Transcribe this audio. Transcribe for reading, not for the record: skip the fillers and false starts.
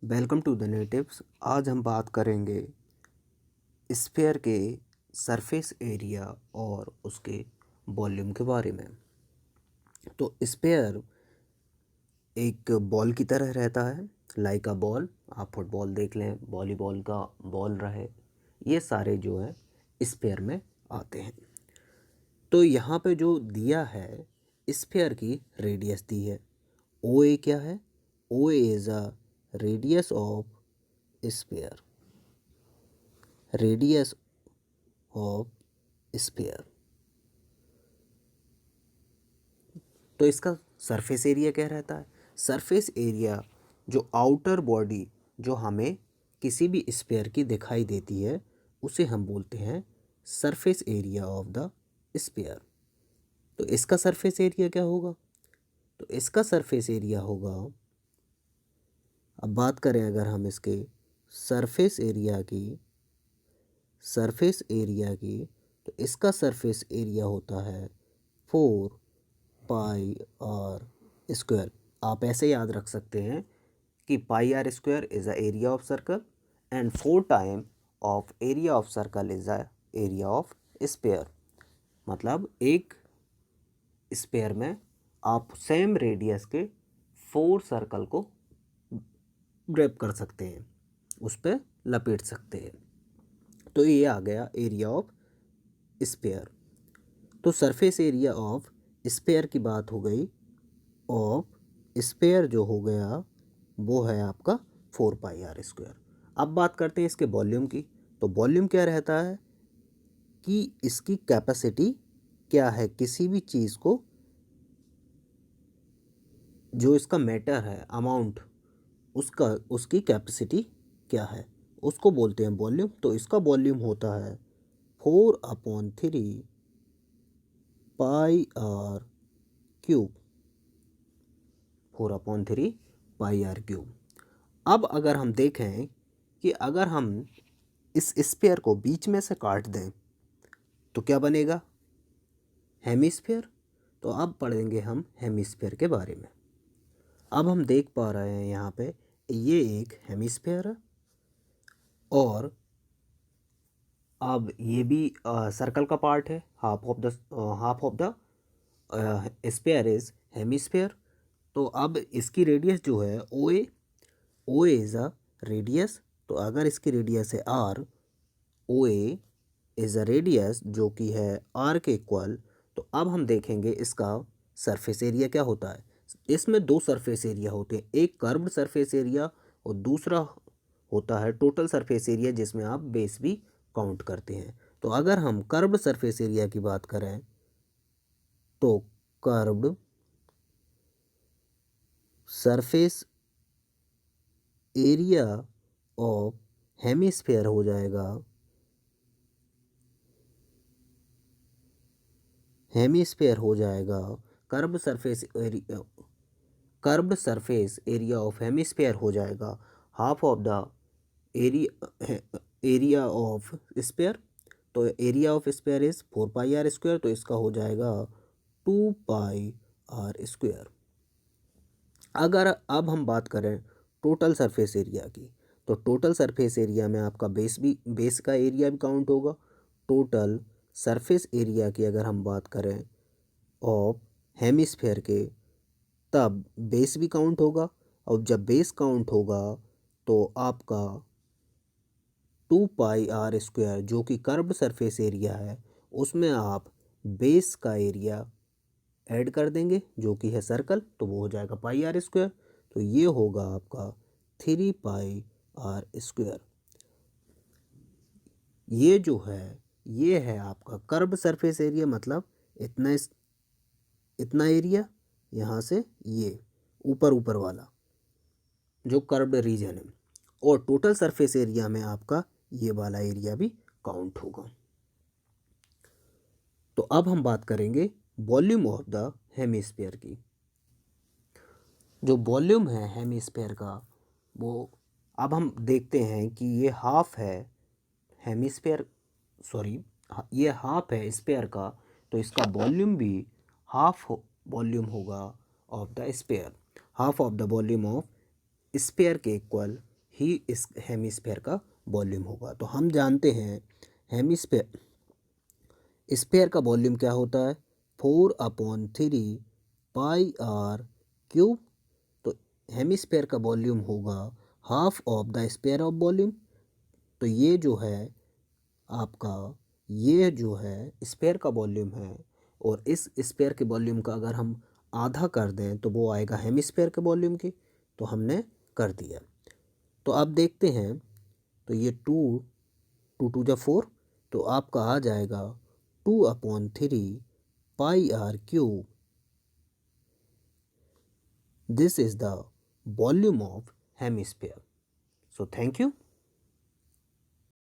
Welcome to the natives. आज हम बात करेंगे स्फीयर के सरफेस एरिया और उसके वॉल्यूम के बारे में। तो स्फीयर एक बॉल की तरह रहता है, लाइक अ बॉल। आप फुटबॉल देख लें, वॉलीबॉल का बॉल रहे, ये सारे जो है स्फीयर में आते हैं। तो यहाँ पे जो दिया है स्फीयर की रेडियस दी है। ओ ए क्या है? O A is a radius of sphere, radius of sphere. तो इसका सरफेस एरिया क्या रहता है? सरफेस एरिया जो आउटर बॉडी जो हमें किसी भी स्फीयर की दिखाई देती है उसे हम बोलते हैं surface area of the sphere. तो इसका सरफेस एरिया क्या होगा? तो इसका सरफेस एरिया होगा, अब बात करें अगर हम इसके सरफेस एरिया की, तो इसका सरफेस एरिया होता है 4πr²। आप ऐसे याद रख सकते हैं कि πr² is a area of circle and 4 time of area of circle is a area of sphere. मतलब एक स्फीयर में आप सेम रेडियस के 4 सर्कल को ग्रैब कर सकते हैं, उस पर लपेट सकते हैं। तो ये आ गया एरिया ऑफ स्फीयर। तो सरफेस एरिया ऑफ स्फीयर की बात हो गई। ऑफ स्फीयर जो हो गया वो है आपका 4πr²। अब बात करते हैं इसके वॉल्यूम की। तो वॉल्यूम क्या रहता है कि इसकी कैपेसिटी क्या है, किसी भी चीज़ को जो इसका मैटर है अमाउंट, उसकी कैपेसिटी क्या है उसको बोलते हैं वॉल्यूम। तो इसका वॉल्यूम होता है 4/3πr³। 4/3πr³। अब अगर हम देखें कि अगर हम इस स्फीयर को बीच में से काट दें तो क्या बनेगा? हेमिस्फीयर। तो अब पढ़ेंगे हम हेमिस्फीयर के बारे में। अब हम देख पा रहे हैं यहाँ पे ये एक हेमिस्फीयर है और अब ये भी सर्कल का पार्ट है। Half of the sphere is hemisphere. तो अब इसकी रेडियस जो है O A is a radius. तो अगर इसकी रेडियस है R, O A is a radius जो कि है आर के इक्वल। तो अब हम देखेंगे इसका सरफेस एरिया क्या होता है। इसमें दो सरफेस एरिया होते हैं, एक कर्व्ड सरफेस एरिया और दूसरा होता है टोटल सरफेस एरिया जिसमें आप बेस भी काउंट करते हैं। तो अगर हम कर्व्ड सरफेस एरिया की बात करें तो curved surface area of hemisphere हो जाएगा, curved surface area of hemisphere हो जाएगा half of the area of sphere. तो area of sphere is 4πr²। तो इसका हो जाएगा 2πr²। अगर अब हम बात करें टोटल सरफेस एरिया की, तो टोटल सरफेस एरिया में आपका बेस का एरिया भी काउंट होगा। टोटल सरफेस एरिया की अगर हम बात करें ऑफ हेमिस्फीयर के, तब बेस भी काउंट होगा। और जब बेस काउंट होगा तो आपका 2πr² जो कि कर्व्ड सरफेस एरिया है उसमें आप बेस का एरिया ऐड कर देंगे जो कि है सर्कल, तो वो हो जाएगा πr²। तो ये होगा आपका 3πr²। ये जो है ये है आपका कर्व्ड सरफेस एरिया, मतलब इतना एरिया यहाँ से ये ऊपर वाला जो कर्व्ड रीजन है, और टोटल सरफेस एरिया में आपका ये वाला एरिया भी काउंट होगा। तो अब हम बात करेंगे वॉल्यूम ऑफ द हेमिस्फीयर की। जो वॉल्यूम है हेमिस्फीयर का वो अब हम देखते हैं कि ये हाफ है हेमिस्फीयर, सॉरी ये हाफ है स्फीयर का। तो इसका वॉल्यूम भी हाफ वॉल्यूम होगा of the sphere. Half of the volume of sphere के इक्वल ही इस हेमिस्फेयर का वॉल्यूम होगा। तो हम जानते हैं हेमिस्फेयर स्फेयर का वॉल्यूम क्या होता है, 4/3 पाई आर क्यूब। तो हेमिस्फेयर का वॉल्यूम होगा half of the sphere of volume. तो ये जो है आपका, ये जो है स्पेयर का वॉल्यूम है, और इस स्पेयर के वॉल्यूम का अगर हम आधा कर दें तो वो आएगा हेमिस्फेयर के वॉल्यूम की। तो हमने कर दिया। तो अब देखते हैं, तो ये 2 × 2 = 4, तो आपका आ जाएगा 2/3 pi r cube. This is the volume of hemisphere. So thank you.